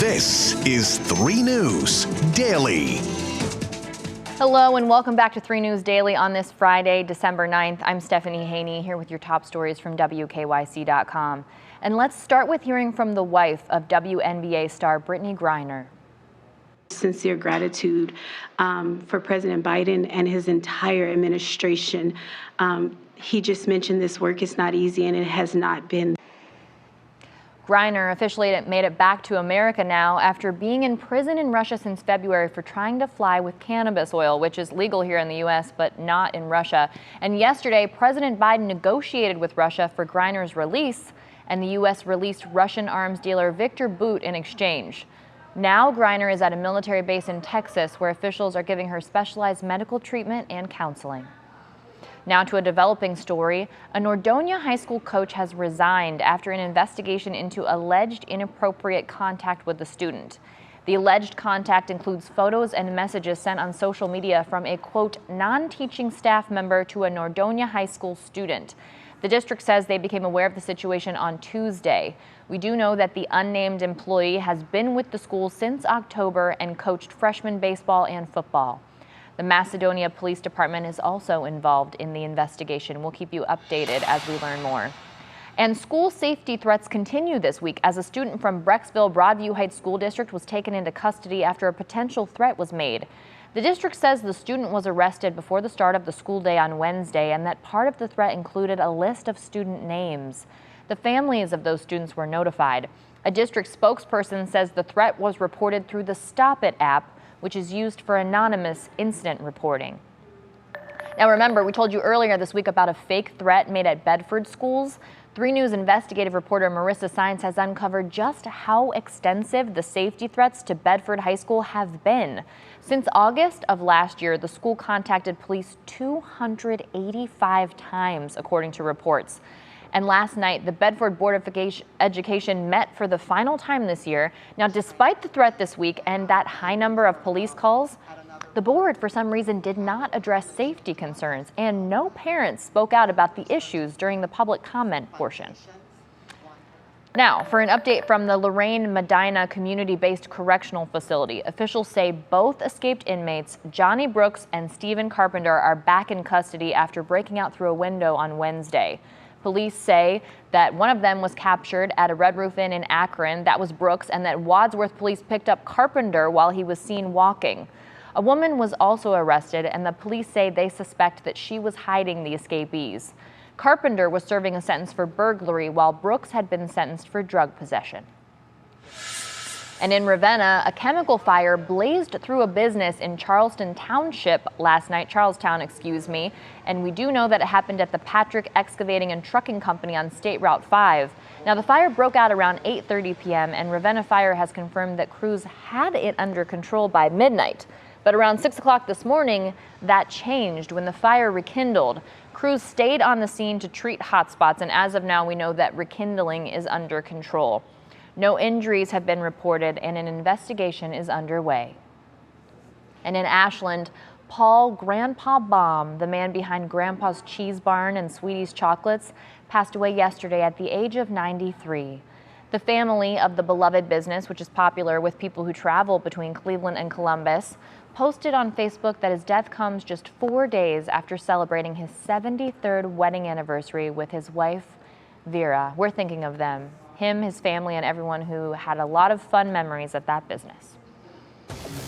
This is 3 News Daily. Hello and welcome back to 3 News Daily on this Friday, December 9th. I'm Stephanie Haney here with your top stories from WKYC.com. And let's start with hearing from the wife of WNBA star Brittney Griner. Sincere gratitude for President Biden and his entire administration. He just mentioned this work is not easy, and it has not been. Griner officially made it back to America now after being in prison in Russia since February for trying to fly with cannabis oil, which is legal here in the U.S. but not in Russia. And yesterday, President Biden negotiated with Russia for Griner's release, and the U.S. released Russian arms dealer Victor Bout in exchange. Now Griner is at a military base in Texas where officials are giving her specialized medical treatment and counseling. Now to a developing story. A Nordonia High School coach has resigned after an investigation into alleged inappropriate contact with the student. The alleged contact includes photos and messages sent on social media from a, quote, non-teaching staff member to a Nordonia High School student. The district says they became aware of the situation on Tuesday. We do know that the unnamed employee has been with the school since October and coached freshman baseball and football. The Macedonia Police Department is also involved in the investigation. We'll keep you updated as we learn more. And school safety threats continue this week as a student from Brecksville-Broadview Heights School District was taken into custody after a potential threat was made. The district says the student was arrested before the start of the school day on Wednesday and that part of the threat included a list of student names. The families of those students were notified. A district spokesperson says the threat was reported through the Stop It app, which is used for anonymous incident reporting. Now remember, we told you earlier this week about a fake threat made at Bedford schools. 3 News investigative reporter Marissa Science has uncovered just how extensive the safety threats to Bedford High School have been. Since August of last year, the school contacted police 285 times, according to reports. And last night, the Bedford Board of Education met for the final time this year. Now, despite the threat this week and that high number of police calls, the board, for some reason, did not address safety concerns, and no parents spoke out about the issues during the public comment portion. Now, for an update from the Lorain, Medina community-based correctional facility, officials say both escaped inmates, Johnny Brooks and Stephen Carpenter, are back in custody after breaking out through a window on Wednesday. Police say that one of them was captured at a Red Roof Inn in Akron, that was Brooks, and that Wadsworth police picked up Carpenter while he was seen walking. A woman was also arrested, and the police say they suspect that she was hiding the escapees. Carpenter was serving a sentence for burglary, while Brooks had been sentenced for drug possession. And in Ravenna, a chemical fire blazed through a business in Charlestown Township last night, and we do know that it happened at the Patrick Excavating and Trucking Company on State Route 5. Now, the fire broke out around 8:30 p.m., and Ravenna Fire has confirmed that crews had it under control by midnight. But around 6 o'clock this morning, that changed when the fire rekindled. Crews stayed on the scene to treat hotspots, and as of now, we know that rekindling is under control. No injuries have been reported, and an investigation is underway. And in Ashland, Paul Grandpa Baum, the man behind Grandpa's Cheese Barn and Sweetie's Chocolates, passed away yesterday at the age of 93. The family of the beloved business, which is popular with people who travel between Cleveland and Columbus, posted on Facebook that his death comes just 4 days after celebrating his 73rd wedding anniversary with his wife, Vera. We're thinking of them, him, his family, and everyone who had a lot of fun memories at that business.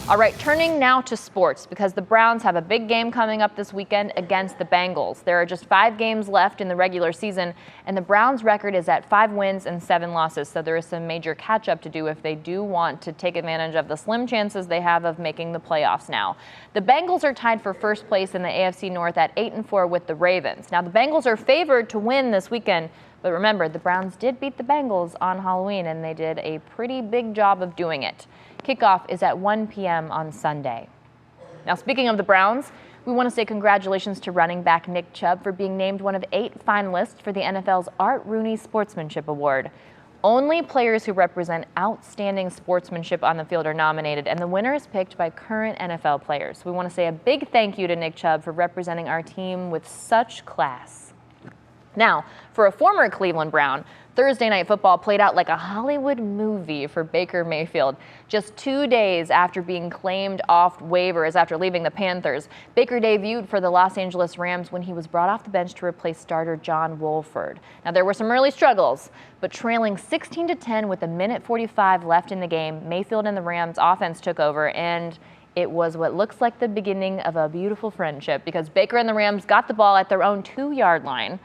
All right, turning now to sports, because the Browns have a big game coming up this weekend against the Bengals. There are just 5 games left in the regular season, and the Browns' record is at 5 wins and 7 losses, so there is some major catch-up to do if they do want to take advantage of the slim chances they have of making the playoffs now. The Bengals are tied for first place in the AFC North at 8-4 with the Ravens. Now, the Bengals are favored to win this weekend, but remember, the Browns did beat the Bengals on Halloween, and they did a pretty big job of doing it. Kickoff is at 1 p.m. on Sunday. Now, speaking of the Browns, we want to say congratulations to running back Nick Chubb for being named one of 8 finalists for the NFL's Art Rooney Sportsmanship Award. Only players who represent outstanding sportsmanship on the field are nominated, and the winner is picked by current NFL players. We want to say a big thank you to Nick Chubb for representing our team with such class. Now, for a former Cleveland Brown, Thursday night football played out like a Hollywood movie for Baker Mayfield. Just 2 days after being claimed off waivers after leaving the Panthers, Baker debuted for the Los Angeles Rams when he was brought off the bench to replace starter John Wolford. Now, there were some early struggles, but trailing 16-10 with 1:45 left in the game, Mayfield and the Rams offense took over, and it was what looks like the beginning of a beautiful friendship because Baker and the Rams got the ball at their own 2-yard line.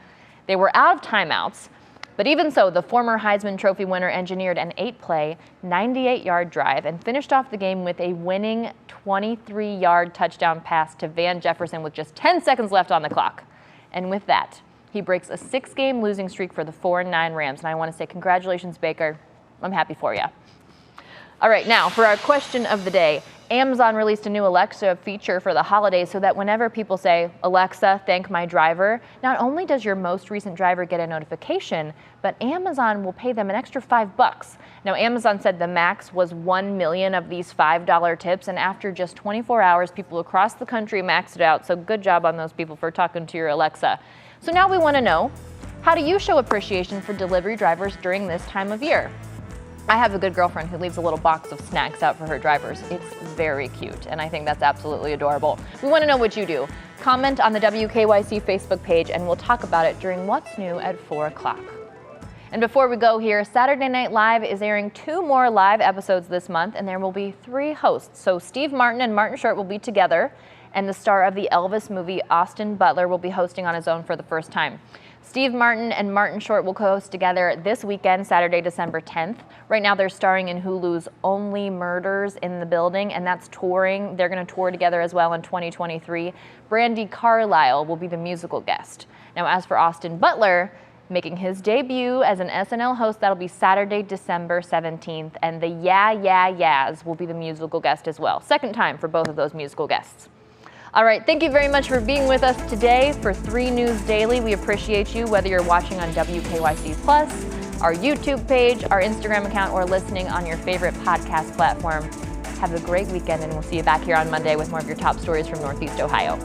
They were out of timeouts. But even so, the former Heisman Trophy winner engineered an 8-play, 98-yard drive and finished off the game with a winning 23-yard touchdown pass to Van Jefferson with just 10 seconds left on the clock. And with that, he breaks a 6-game losing streak for the 4-9 Rams. And I want to say congratulations, Baker. I'm happy for you. All right, now for our question of the day. Amazon released a new Alexa feature for the holidays so that whenever people say, "Alexa, thank my driver," not only does your most recent driver get a notification, but Amazon will pay them an extra $5. Now, Amazon said the max was 1 million of these $5 tips, and after just 24 hours, people across the country maxed it out. So good job on those people for talking to your Alexa. So now we want to know, how do you show appreciation for delivery drivers during this time of year? I have a good girlfriend who leaves a little box of snacks out for her drivers. It's very cute, and I think that's absolutely adorable. We want to know what you do. Comment on the WKYC Facebook page, and we'll talk about it during What's New at 4 o'clock. And before we go here, Saturday Night Live is airing 2 more live episodes this month, and there will be 3 hosts. So Steve Martin and Martin Short will be together, and the star of the Elvis movie, Austin Butler, will be hosting on his own for the first time. Steve Martin and Martin Short will co-host together this weekend, Saturday, December 10th. Right now, they're starring in Hulu's Only Murders in the Building, and that's touring. They're going to tour together as well in 2023. Brandi Carlile will be the musical guest. Now, as for Austin Butler, making his debut as an SNL host, that'll be Saturday, December 17th, and the Yeah Yeah Yeahs will be the musical guest as well. Second time for both of those musical guests. All right, thank you very much for being with us today for 3 News Daily. We appreciate you, whether you're watching on WKYC Plus, our YouTube page, our Instagram account, or listening on your favorite podcast platform. Have a great weekend, and we'll see you back here on Monday with more of your top stories from Northeast Ohio.